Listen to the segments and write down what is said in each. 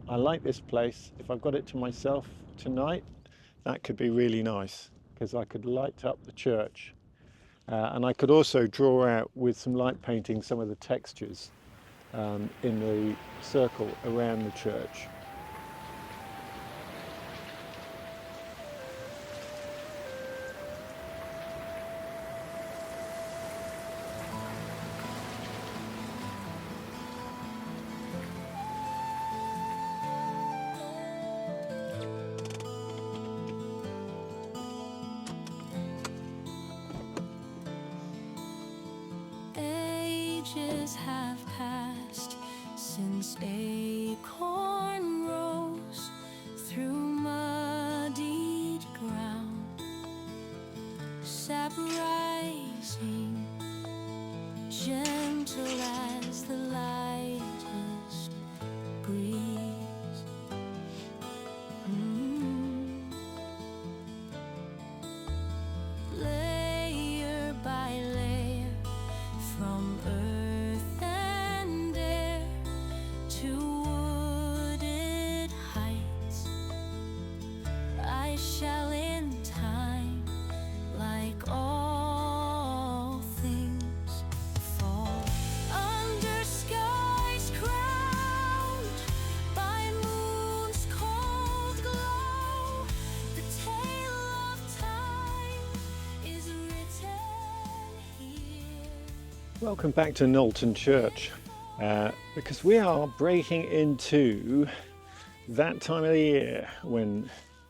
I like this place. If I've got it to myself tonight, that could be really nice because I could light up the church. And I could also draw out with some light painting some of the textures in the circle around the church. Ages have passed since acorn rose through muddied ground, sap rising, gentle as the lightest breeze. Layer by layer, from earth and air to wooded heights, I shall in time, like all things, fall under skies crowned by moon's cold glow. The tale of time is written here. Welcome back to Knowlton Church, because we are breaking into that time of the year when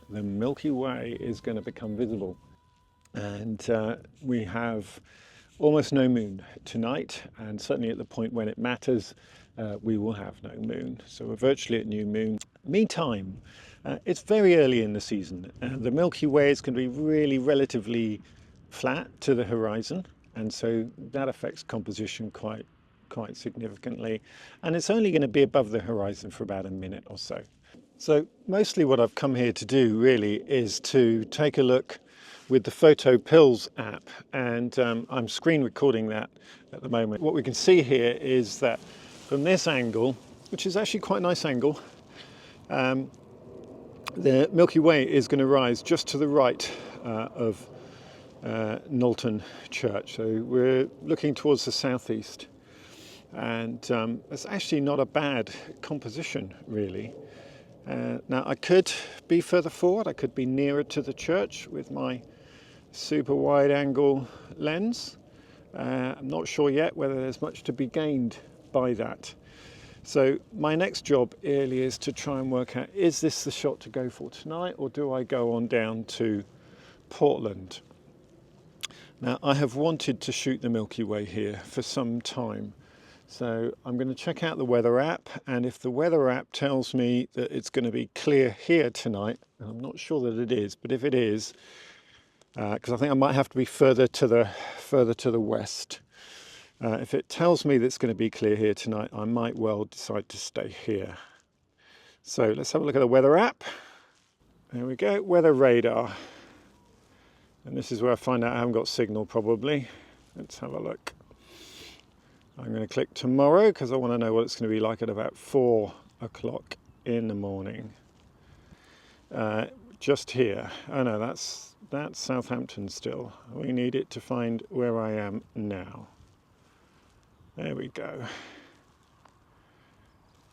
the Milky Way is going to become visible. And we have almost no moon tonight, and certainly at the point when it matters, we will have no moon. So we're virtually at new moon. Meantime, it's very early in the season. The Milky Way is going to be really relatively flat to the horizon, and so that affects composition quite significantly. And it's only going to be above the horizon for about a minute or so. So mostly what I've come here to do really is to take a look with the PhotoPills app, and I'm screen recording that at the moment. What we can see here is that from this angle, which is actually quite a nice angle, the Milky Way is going to rise just to the right of Knowlton Church. So we're looking towards the southeast, and it's actually not a bad composition really. Now I could be further forward, I could be nearer to the church with my super wide angle lens. I'm not sure yet whether there's much to be gained by that. So my next job really is to try and work out, is this the shot to go for tonight, or do I go on down to Portland? Now I have wanted to shoot the Milky Way here for some time. So I'm going to check out the weather app, and if the weather app tells me that it's going to be clear here tonight, and I'm not sure that it is, but if it is, because I think I might have to be further to the west. If it tells me that it's going to be clear here tonight, I might well decide to stay here. So let's have a look at the weather app. There we go, weather radar. And this is where I find out I haven't got signal probably. Let's have a look. I'm going to click tomorrow because I want to know what it's going to be like at about 4 o'clock in the morning. Just here. Oh no, that's Southampton still. We need it to find where I am now. There we go.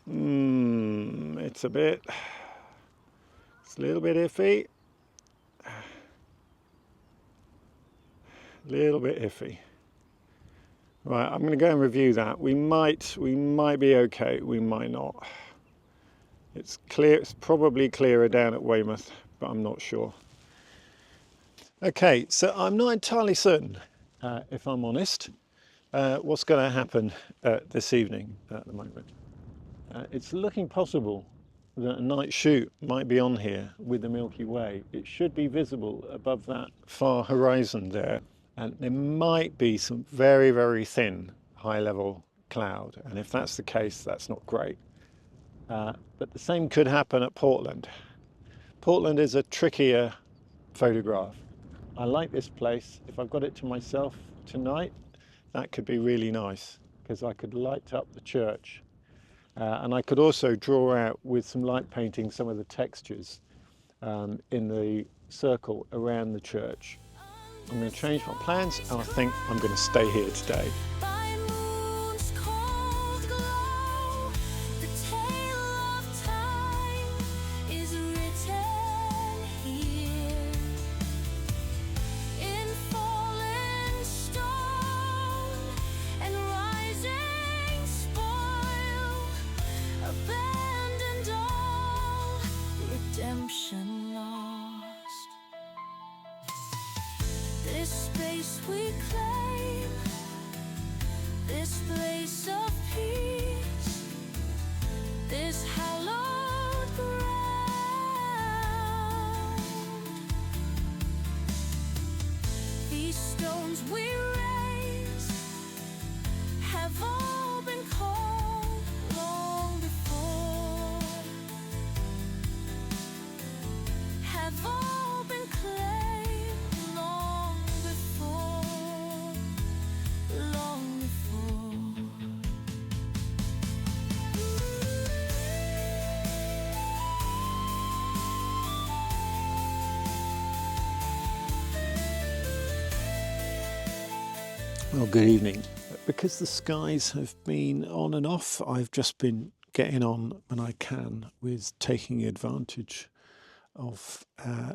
It's a little bit iffy. Little bit iffy. Right, I'm going to go and review that. We might be okay, we might not. It's clear, it's probably clearer down at Weymouth, but I'm not sure. Okay, so I'm not entirely certain, if I'm honest, what's going to happen this evening at the moment. It's looking possible that a night shoot might be on here with the Milky Way. It should be visible above that far horizon there. And there might be some very, very thin high-level cloud. And if that's the case, that's not great. But the same could happen at Portland. Portland is a trickier photograph. I like this place. If I've got it to myself tonight, that could be really nice because I could light up the church. And I could also draw out with some light painting some of the textures in the circle around the church. I'm going to change my plans, and I think I'm going to stay here today. By moon's cold glow, the tale of time is written here. In fallen stone and rising spoil, abandoned all, redemption lost. This space we claim, this place of peace, this hallowed ground. These stones we raise have all been called long before, have all been claimed long before, long before. Well, good evening. Because the skies have been on and off, I've just been getting on when I can with taking advantage of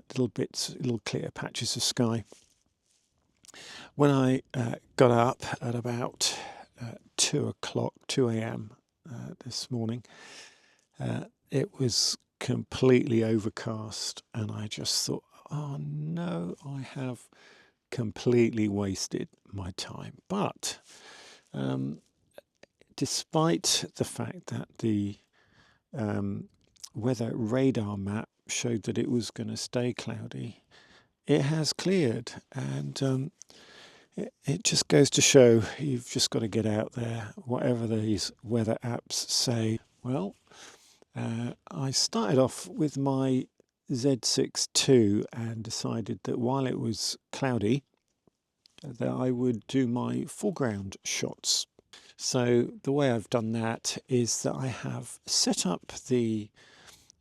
little bits, little clear patches of sky. When I got up at about 2 a.m. This morning, it was completely overcast, and I just thought, oh no, I have completely wasted my time. But despite the fact that the weather radar map showed that it was going to stay cloudy, it has cleared, and it just goes to show you've just got to get out there, whatever these weather apps say. Well, I started off with my Z6ii and decided that while it was cloudy, that I would do my foreground shots. So the way I've done that is that I have set up the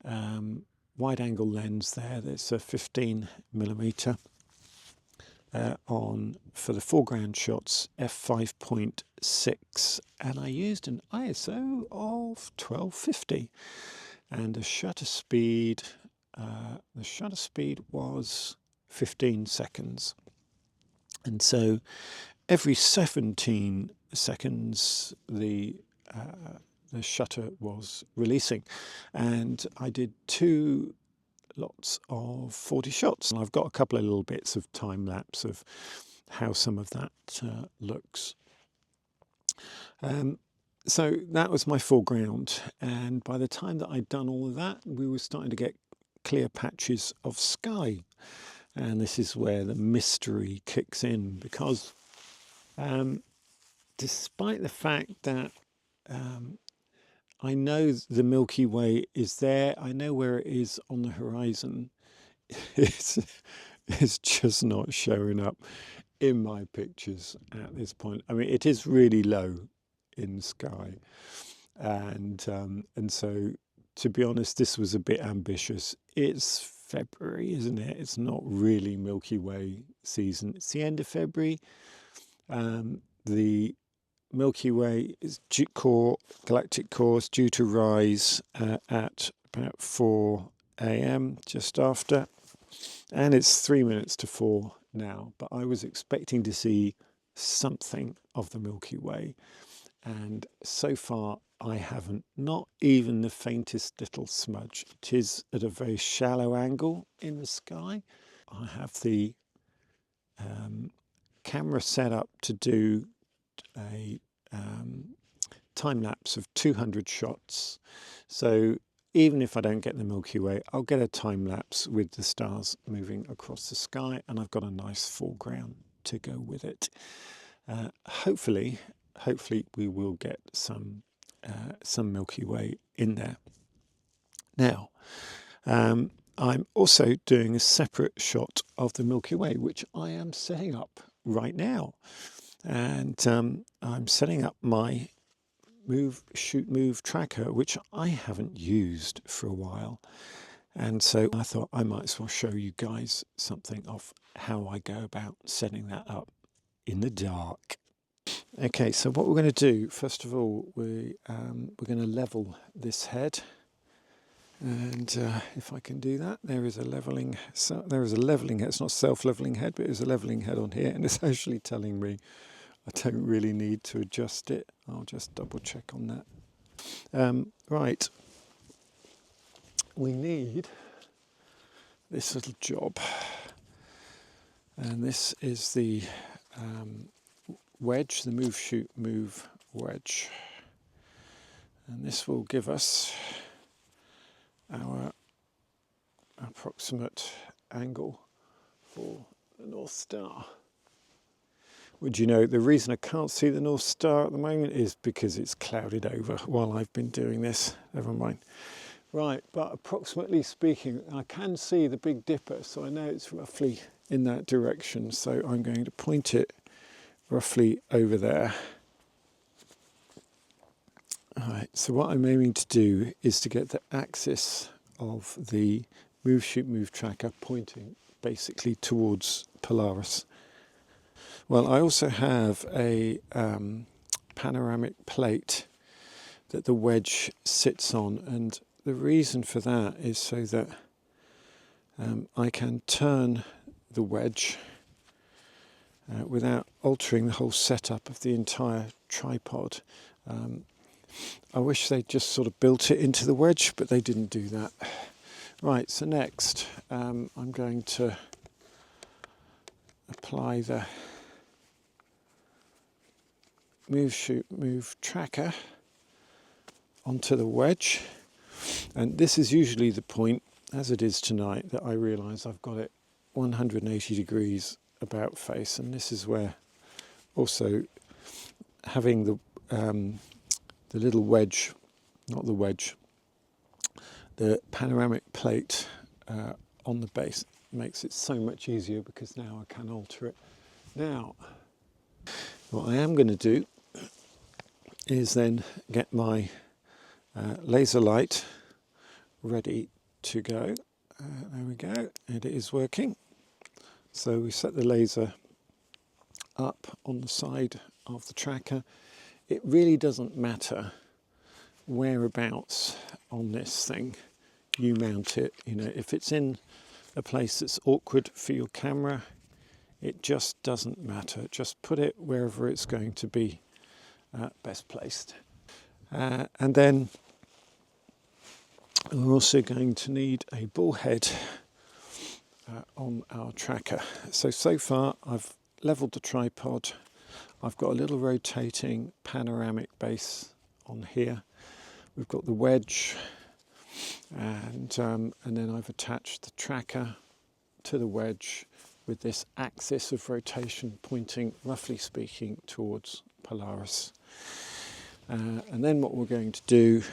wide angle lens there. There's a 15mm on for the foreground shots, f5.6, and I used an ISO of 1250 and a shutter speed. The shutter speed was 15 seconds, and so every 17 seconds the shutter was releasing, and I did 2 lots of 40 shots. And I've got a couple of little bits of time lapse of how some of that looks. So that was my foreground, and by the time that I'd done all of that, we were starting to get clear patches of sky, and this is where the mystery kicks in, because despite the fact that I know the Milky Way is there, I know where it is on the horizon, it's just not showing up in my pictures at this point. I mean, it is really low in the sky, and so, to be honest, this was a bit ambitious. It's February, isn't it? It's not really Milky Way season. It's the end of February. The Milky Way is galactic core is due to rise at about 4 a.m. just after, and it's 3 minutes to 4 now. But I was expecting to see something of the Milky Way, and so far I haven't, not even the faintest little smudge. It is at a very shallow angle in the sky. I have the camera set up to do a time lapse of 200 shots. So even if I don't get the Milky Way, I'll get a time lapse with the stars moving across the sky, and I've got a nice foreground to go with it. Hopefully we will get some Milky Way in there. Now, I'm also doing a separate shot of the Milky Way, which I am setting up right now. And I'm setting up my shoot move tracker, which I haven't used for a while. And so I thought I might as well show you guys something of how I go about setting that up in the dark. Okay, so what we're going to do, first of all, we're going to level this head. And if I can do that, there is a leveling head. It's not self-leveling head, but there's a leveling head on here, and it's actually telling me I don't really need to adjust it. I'll just double check on that. Right, we need this little job, and this is the wedge, the move shoot move wedge, and this will give us our approximate angle for the North Star. Would you know, the reason I can't see the North Star at the moment is because it's clouded over while I've been doing this. Never mind. Right, but approximately speaking, I can see the Big Dipper, so I know it's roughly in that direction. So I'm going to point it roughly over there. All right, so what I'm aiming to do is to get the axis of the move shoot move tracker pointing basically towards Polaris. Well, I also have a panoramic plate that the wedge sits on, and the reason for that is so that I can turn the wedge without altering the whole setup of the entire tripod. I wish they'd just sort of built it into the wedge, but they didn't do that. Right, so next I'm going to apply the move shoot move tracker onto the wedge, and this is usually the point, as it is tonight, that I realise I've got it 180 degrees about face, and this is where also having the little wedge, not the wedge, the panoramic plate on the base makes it so much easier, because now I can alter it. Now, what I am going to do is then get my laser light ready to go. There we go, and it is working. So we set the laser up on the side of the tracker. It really doesn't matter whereabouts on this thing you mount it. You know, if it's in a place that's awkward for your camera, it just doesn't matter. Just put it wherever it's going to be best placed. And then we're also going to need a ball head on our tracker. So far I've leveled the tripod. I've got a little rotating panoramic base on here. We've got the wedge, and then I've attached the tracker to the wedge with this axis of rotation pointing, roughly speaking, towards Polaris. And then what we're going to do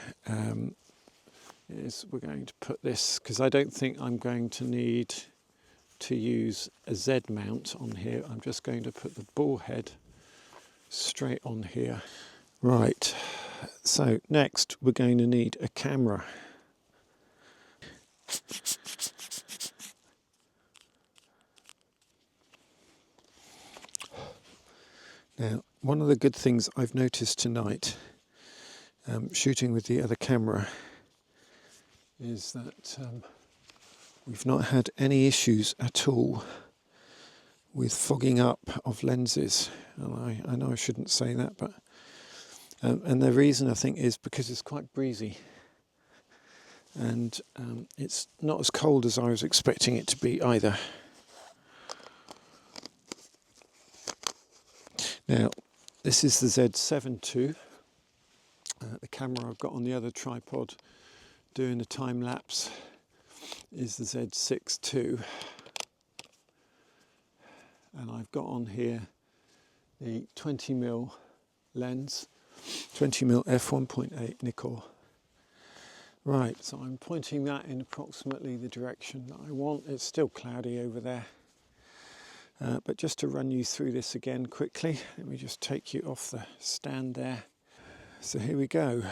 is we're going to put this, because I don't think I'm going to need to use a Z mount on here. I'm just going to put the ball head straight on here. Right, so next we're going to need a camera. Now, one of the good things I've noticed tonight, shooting with the other camera, is that we've not had any issues at all with fogging up of lenses. And I know I shouldn't say that, but and the reason I think is because it's quite breezy, and it's not as cold as I was expecting it to be either. Now, this is the Z7ii, the camera I've got on the other tripod doing the time lapse is the Z6ii, and I've got on here the 20mm lens, 20mm f1.8 Nikkor. Right, so I'm pointing that in approximately the direction that I want. It's still cloudy over there. But just to run you through this again quickly, let me just take you off the stand there. So here we go.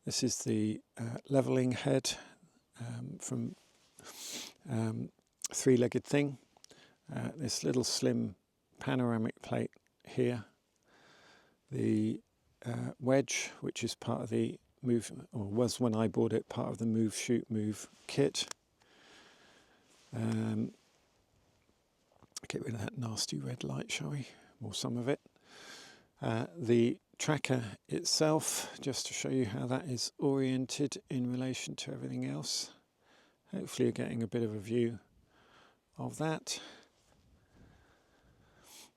This is the levelling head from three-legged thing. This little slim panoramic plate here. The wedge, which is part of the move, or was when I bought it, part of the move, shoot, move kit. Get rid of that nasty red light, shall we? Or some of it. The tracker itself, just to show you how that is oriented in relation to everything else. Hopefully you're getting a bit of a view of that.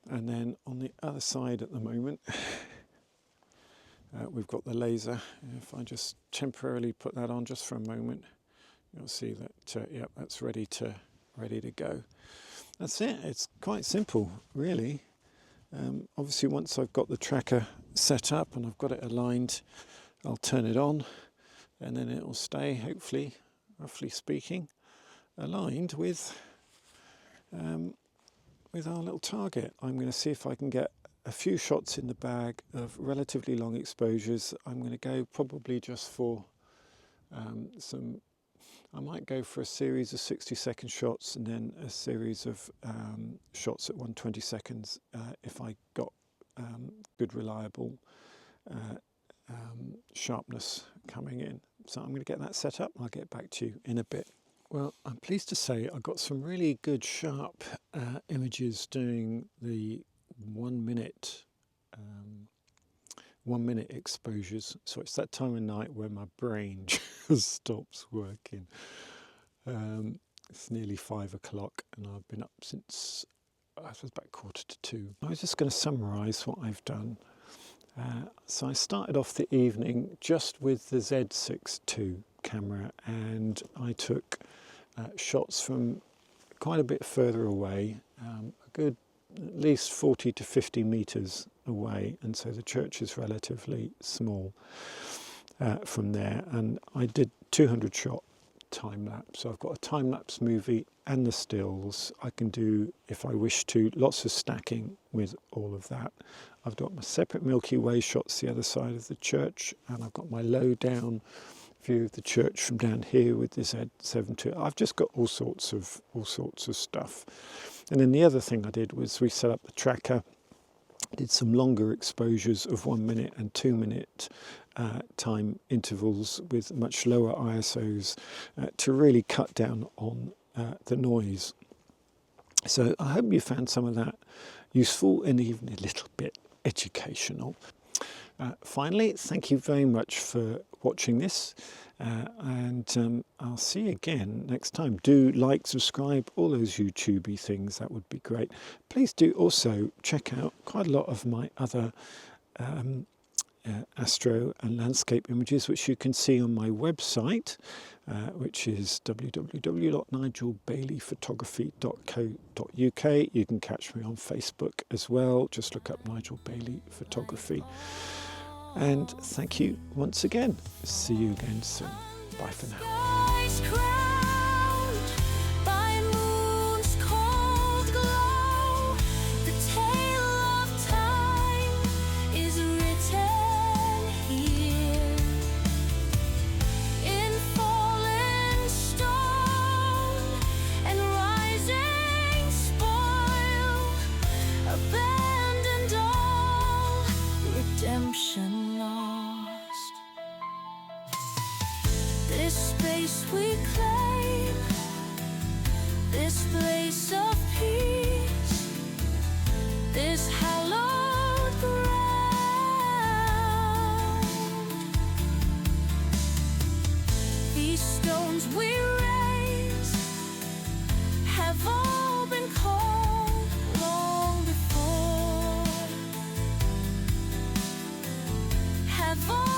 And then on the other side at the moment, we've got the laser. If I just temporarily put that on just for a moment, you'll see that yep, that's ready to go. That's it. It's quite simple, really. Obviously, once I've got the tracker set up and I've got it aligned, I'll turn it on, and then it will stay, hopefully, roughly speaking, aligned with our little target. I'm going to see if I can get a few shots in the bag of relatively long exposures. I'm going to go probably just for I might go for a series of 60-second shots and then a series of shots at 120 seconds if I got good reliable sharpness coming in. So I'm going to get that set up and I'll get back to you in a bit. Well, I'm pleased to say I got some really good sharp images doing the 1 minute exposures. So it's that time of night where my brain just stops working. It's nearly 5 o'clock and I've been up since I was about 1:45. I was just going to summarise what I've done. So I started off the evening just with the Z6ii camera, and I took shots from quite a bit further away, a good at least 40 to 50 metres away, and so the church is relatively small from there. And I did 200 shot time lapse. So I've got a time lapse movie and the stills. I can do, if I wish to, lots of stacking with all of that. I've got my separate Milky Way shots the other side of the church, and I've got my low down view of the church from down here with the Z7ii. I've just got all sorts of stuff. And then the other thing I did was we set up the tracker, did some longer exposures of 1 minute and 2 minute time intervals with much lower ISOs to really cut down on the noise. So I hope you found some of that useful and even a little bit educational. Finally, thank you very much for watching this, and I'll see you again next time. Do like, subscribe, all those YouTubey things, that would be great. Please do also check out quite a lot of my other astro and landscape images, which you can see on my website, which is www.nigelbaileyphotography.co.uk. You can catch me on Facebook as well. Just look up Nigel Bailey Photography. And thank you once again. See you again soon. Bye for now. Lost. This space we claim, this place of peace, this hallowed ground. These stones we raise have all been called long before. Have all